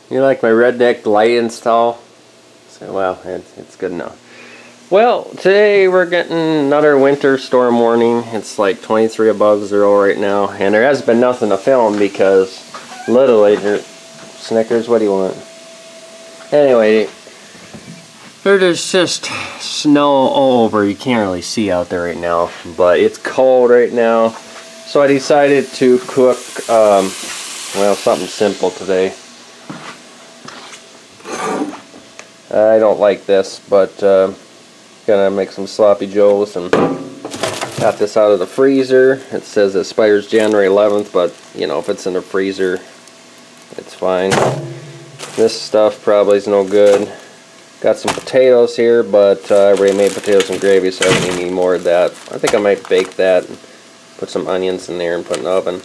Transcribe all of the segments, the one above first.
You like my redneck light install? So, well, it's good enough. Well, today we're getting another winter storm warning. It's like 23 above zero right now, and there has been nothing to film because literally, Snickers, what do you want? Anyway, there's just snow all over. You can't really see out there right now, but it's cold right now. So I decided to cook, well, something simple today. I don't like this, but gonna make some sloppy joes, and got this out of the freezer. It says it expires January 11th, but you know, if it's in the freezer, it's fine. This stuff probably is no good. Got some potatoes here, but I already made potatoes and gravy, so I don't need any more of that. I think I might bake that and put some onions in there and put in the oven.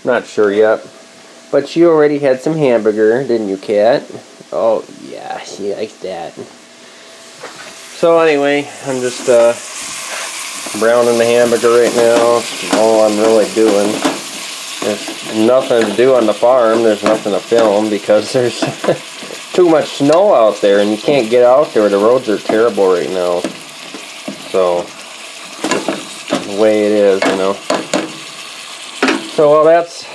Not sure yet. But you already had some hamburger, didn't you, Kat? Oh, yeah, she likes that. So anyway, I'm just browning the hamburger right now. All I'm really doing. There's nothing to do on the farm. There's nothing to film because there's too much snow out there and you can't get out there. The roads are terrible right now. So, just the way it is, you know. So, well, that's...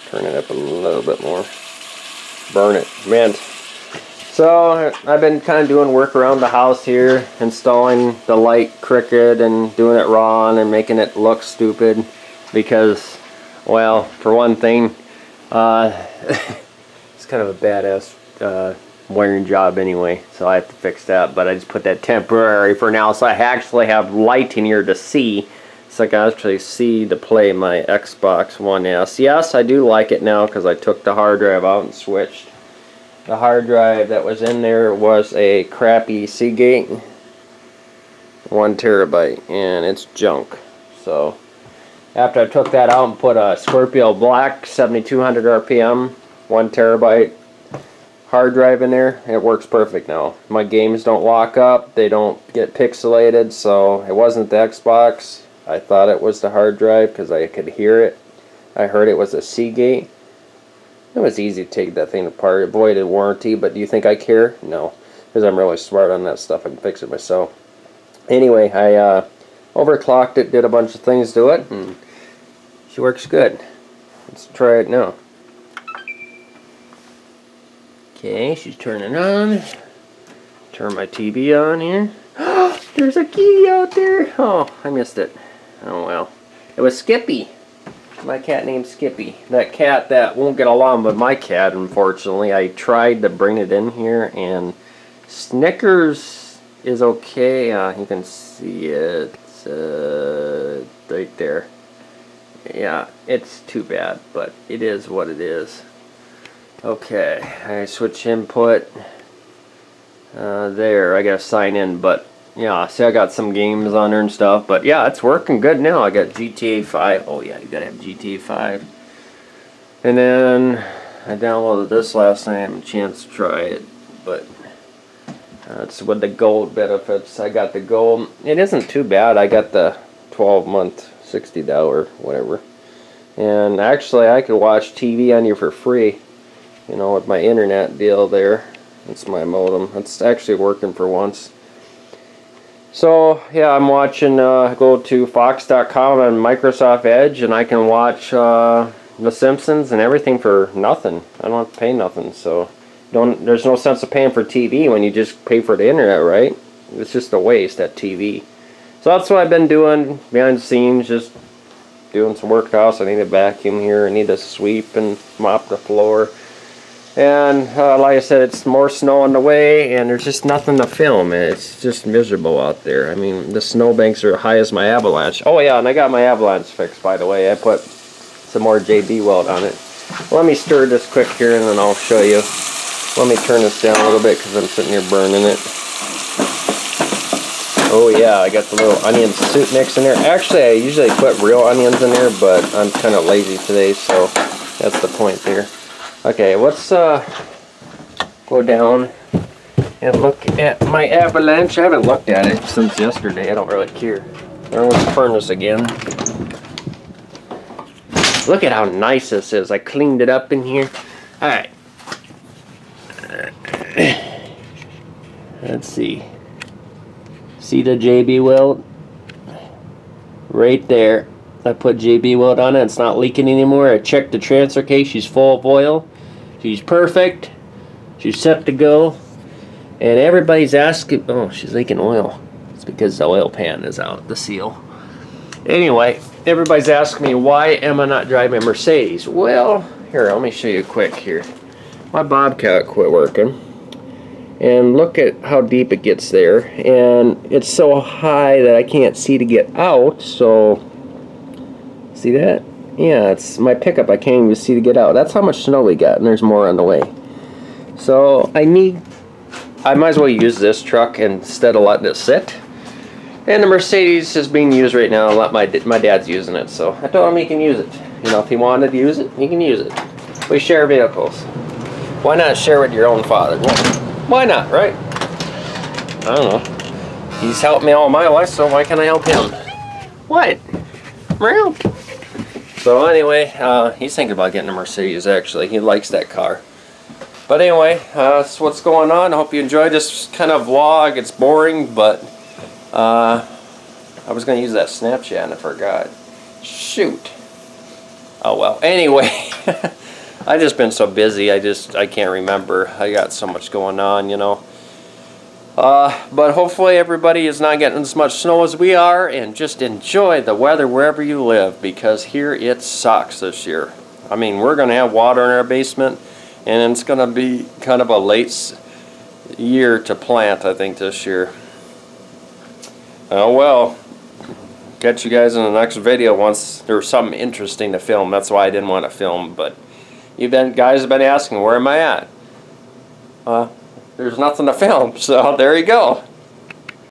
Turn it up a little bit more. Burn it. Mint. So, I've been kind of doing work around the house here, installing the light Cricut and doing it wrong and making it look stupid because, well, for one thing, it's kind of a badass wiring job anyway, so I have to fix that, but I just put that temporary for now so I actually have light in here to see, so I can actually see to play my Xbox One S. Yes, I do like it now because I took the hard drive out and switched. The hard drive that was in there was a crappy Seagate, 1 terabyte, and it's junk. So after I took that out and put a Scorpio Black 7200 RPM 1 terabyte hard drive in there, it works perfect now. My games don't lock up, they don't get pixelated, so it wasn't the Xbox. I thought it was the hard drive because I could hear it. I heard it was a Seagate. It was easy to take that thing apart. It voided warranty, but do you think I care? No, because I'm really smart on that stuff. I can fix it myself. Anyway, I overclocked it, did a bunch of things to it, and she works good. Let's try it now. Okay, she's turning on. Turn my TV on here. There's a kitty out there. Oh, I missed it. Oh well. It was Skippy. My cat named Skippy. That cat that won't get along with my cat, unfortunately. I tried to bring it in here, and Snickers is okay. You can see it right there. Yeah, it's too bad, but it is what it is. Okay, I switch input. There, I gotta sign in, but yeah, see I got some games on there and stuff, but yeah, it's working good now. I got GTA 5. Oh yeah, you gotta have GTA 5. And then I downloaded this last night. I haven't a chance to try it, but it's with the gold benefits. I got the gold. It isn't too bad. I got the 12-month, $60 whatever. And actually, I could watch TV on here for free. You know, with my internet deal there. It's my modem. It's actually working for once. So, yeah, I'm watching, go to Fox.com on Microsoft Edge, and I can watch The Simpsons and everything for nothing. I don't have to pay nothing, so there's no sense of paying for TV when you just pay for the internet, right? It's just a waste, that TV. So that's what I've been doing behind the scenes, just doing some work at the house. I need a vacuum here. I need to sweep and mop the floor. And like I said, it's more snow on the way, and there's just nothing to film. It's just miserable out there. I mean, the snowbanks are high as my avalanche. Oh yeah, and I got my avalanche fixed, by the way. I put some more JB Weld on it. Let me stir this quick here, and then I'll show you. Let me turn this down a little bit because I'm sitting here burning it. Oh yeah, I got the little onion soup mix in there. Actually, I usually put real onions in there, but I'm kind of lazy today, so that's the point there. Okay, let's go down and look at my avalanche. I haven't looked at it since yesterday. I don't really care. Let's furnace again. Look at how nice this is. I cleaned it up in here. Alright. Let's see. See the JB weld? Right there. I put JB weld on it. It's not leaking anymore. I checked the transfer case. She's full of oil. She's perfect. She's set to go. And everybody's asking, oh, she's leaking oil. It's because the oil pan is out, the seal. Anyway, everybody's asking me, why am I not driving a Mercedes? Well, here, let me show you quick here. My Bobcat quit working. And look at how deep it gets there. And it's so high that I can't see to get out, so see that? Yeah, it's my pickup. I can't even see to get out. That's how much snow we got, and there's more on the way. So I might as well use this truck instead of letting it sit. And the Mercedes is being used right now. My dad's using it, so I told him he can use it. You know, if he wanted to use it, he can use it. We share vehicles. Why not share with your own father? Why not, right? I don't know. He's helped me all my life, so why can't I help him? What? Round. So anyway, he's thinking about getting a Mercedes, actually. He likes that car. But anyway, that's what's going on. I hope you enjoyed this kind of vlog. It's boring, but I was going to use that Snapchat and I forgot. Shoot. Oh well. Anyway, I just been so busy. I can't remember. I got so much going on, you know. But hopefully everybody is not getting as much snow as we are, and just enjoy the weather wherever you live, because here it sucks this year. I mean, we're going to have water in our basement, and it's going to be kind of a late year to plant, I think, this year. Oh well. Catch you guys in the next video once there's something interesting to film. That's why I didn't want to film, but guys have been asking, where am I at? There's nothing to film, so there you go.